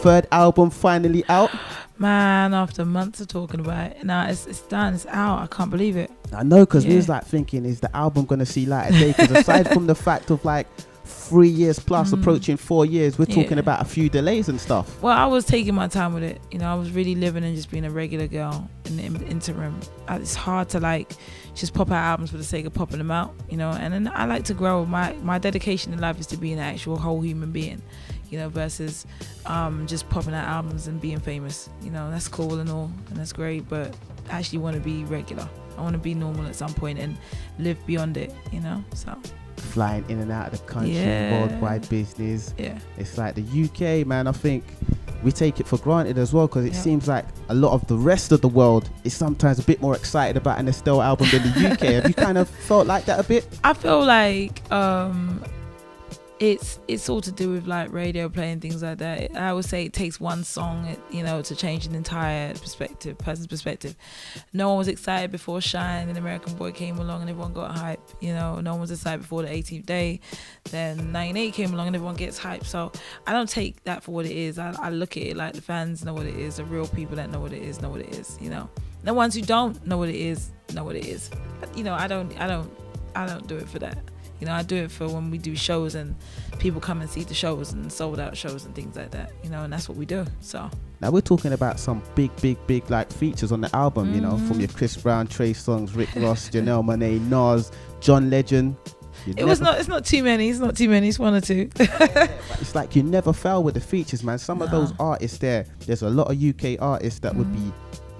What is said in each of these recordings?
third album finally out? Man, after months of talking about it, now it's done, it's out. I can't believe it. I know, because we was like thinking, is the album gonna see light of day? Because aside from the fact of like 3 years plus, approaching 4 years, we're talking about a few delays and stuff. Well, I was taking my time with it. I was really living and just being a regular girl in the interim. It's hard to like just pop out albums for the sake of popping them out, and then I like to grow. My dedication in life is to be an actual whole human being, versus just popping out albums and being famous. That's cool and all, and that's great, but I actually want to be regular. I want to be normal at some point and live beyond it, so. Flying in and out of the country, worldwide business. It's like the UK, man, I think we take it for granted as well, because it seems like a lot of the rest of the world is sometimes a bit more excited about an Estelle album than the UK. Have you kind of felt like that a bit? I feel like it's all to do with like radio play and things like that. I would say it takes one song, to change an entire person's perspective. No one was excited before Shine and American Boy came along and everyone got hype. No one was excited before the 18th Day. Then 98 came along and everyone gets hype. So I don't take that for what it is. I look at it like the fans know what it is. The real people that know what it is know what it is. The ones who don't know what it is know what it is. But, I don't do it for that. I do it for when we do shows and people come and see the shows and sold out shows and things like that, and that's what we do. So now we're talking about some big like features on the album, from your Chris Brown, Trey Songz, Rick Ross, Janelle Monáe, Nas, John Legend. It's not too many. It's one or two. But it's like you never fell with the features, man. Some of those artists there's a lot of UK artists that would be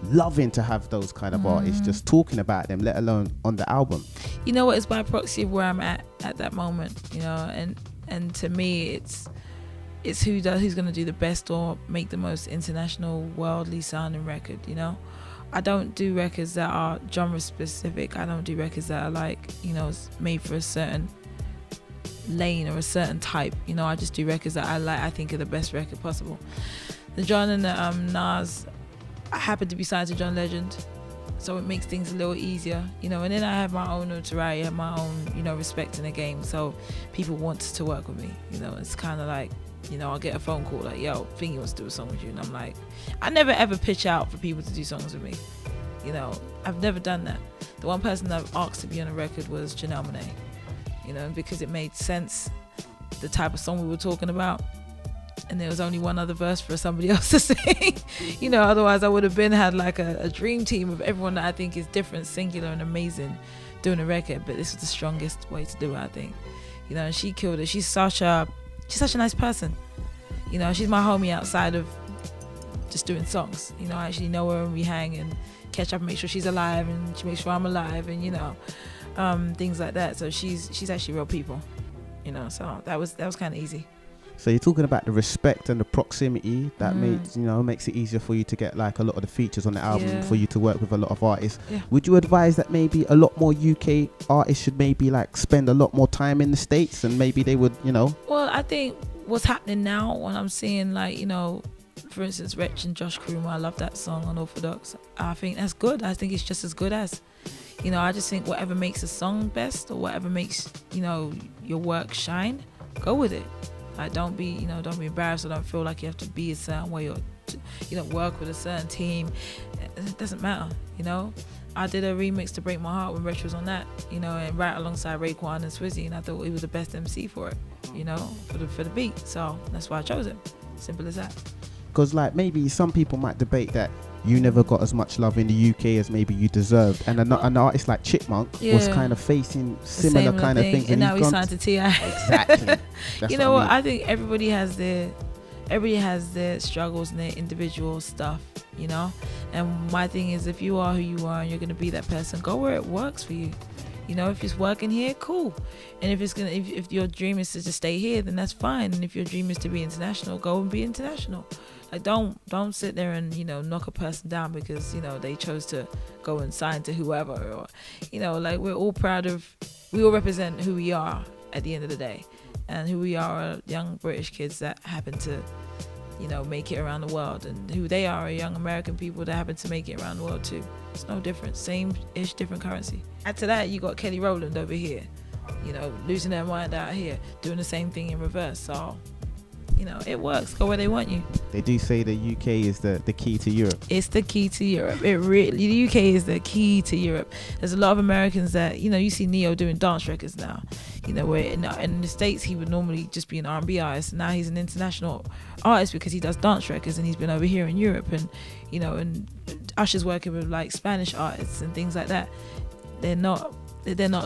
loving to have those kind of artists just talking about them, let alone on the album. It's by proxy of where I'm at that moment, and to me it's who's going to do the best or make the most international, worldly sounding record. I don't do records that are genre specific. I don't do records that are like made for a certain lane or a certain type. I just do records that I think are the best record possible. The John and the Nas, I happen to be signed to John Legend, so it makes things a little easier, and then I have my own notoriety, I have my own, respect in the game, so people want to work with me, it's kind of like, I'll get a phone call like, yo, Thingy wants to do a song with you, and I'm like, I never ever pitch out for people to do songs with me, I've never done that. The one person that I've asked to be on a record was Janelle Monáe, because it made sense, the type of song we were talking about. And there was only one other verse for somebody else to sing. Otherwise I would have had like a dream team of everyone that I think is different, singular and amazing doing a record. But this was the strongest way to do it, I think. And she killed it. She's such a nice person. She's my homie outside of just doing songs. I actually know her and we hang and catch up and make sure she's alive and she makes sure I'm alive and things like that. So she's actually real people. So that was kind of easy. So you're talking about the respect and the proximity that makes it easier for you to get like a lot of the features on the album, for you to work with a lot of artists. Would you advise that maybe a lot more UK artists should maybe like spend a lot more time in the States, and maybe they would, Well, I think what's happening now when I'm seeing like, for instance, Wretch and Josh Kroom, I love that song on Orthodox. I think that's good. I think it's just as good as, I just think whatever makes a song best or whatever makes, your work shine, go with it. Like, don't be embarrassed, or don't feel like you have to be a certain way or work with a certain team. It doesn't matter, I did a remix to Break My Heart when Rich was on that, and right alongside Raekwon and Swizzy, and I thought he was the best MC for it, for the beat. So that's why I chose it. Simple as that. Because like maybe some people might debate that you never got as much love in the UK as maybe you deserved, and an artist like Chipmunk was kind of facing similar kind of things, and now he's signed to T.I. Exactly. You know what? I think everybody has their struggles and their individual stuff, and my thing is, if you are who you are and you're going to be that person, go where it works for you. If it's working here, cool. And if your dream is to just stay here, then that's fine. And if your dream is to be international, go and be international. Like, don't sit there and knock a person down because they chose to go and sign to whoever, or like, we're all proud of, we all represent who we are at the end of the day, and who we are young British kids that happen to make it around the world, and who they are young American people that happen to make it around the world too. It's no different, same-ish, different currency. Add to that, you got Kelly Rowland over here, losing their mind out here, doing the same thing in reverse. So you know, it works. Go where they want you. They do say the UK is the key to Europe. It's the key to Europe. It really, the UK is the key to Europe. There's a lot of Americans that, you know, you see Neo doing dance records now. You know, where in the States he would normally just be an R&B artist. Now he's an international artist because he does dance records, and he's been over here in Europe, and you know, and Usher's working with like Spanish artists and things like that. They're not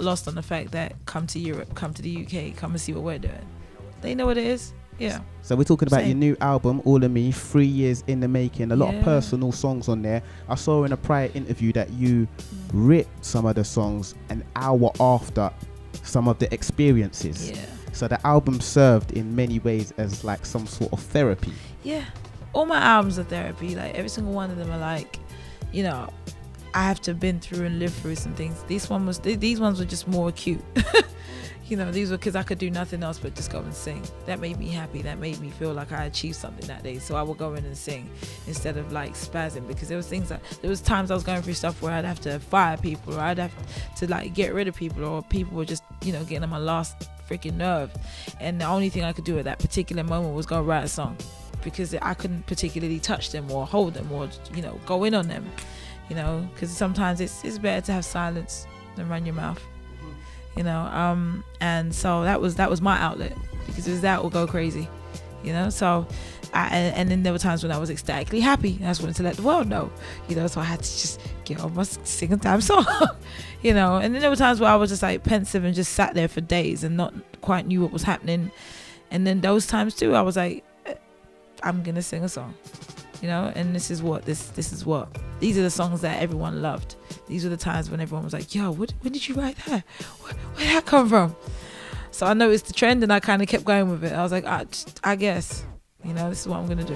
lost on the fact that come to Europe, come to the UK, come and see what we're doing. They know what it is. Yeah. So we're talking about your new album, All of Me, 3 years in the making. A lot of personal songs on there. I saw in a prior interview that you ripped some of the songs an hour after some of the experiences. Yeah. So the album served in many ways as like some sort of therapy. Yeah. All my albums are therapy. Like every single one of them are like, you know, I have to have been through and lived through some things. These ones were just more acute. You know, these were because I could do nothing else but just go and sing. That made me happy. That made me feel like I achieved something that day. So I would go in and sing instead of like spazzing, because there was times I was going through stuff where I'd have to fire people, or I'd have to like get rid of people, or people were just, you know, getting on my last freaking nerve. And the only thing I could do at that particular moment was go write a song, because I couldn't particularly touch them or hold them or, you know, go in on them, you know, because sometimes it's better to have silence than run your mouth. You know, and so that was my outlet, because it was that or go crazy, you know. So and then there were times when I was ecstatically happy, and I just wanted to let the world know, you know, so I had to just get on my sing a damn song. You know. And then there were times where I was just like pensive and just sat there for days and not quite knew what was happening. And then those times too, I was like, I'm gonna sing a song, you know. And this is what these are the songs that everyone loved. These were the times when everyone was like, yo, when did you write that? Where'd that come from? So I noticed the trend, and I kind of kept going with it. I was like, I guess, you know, this is what I'm gonna do.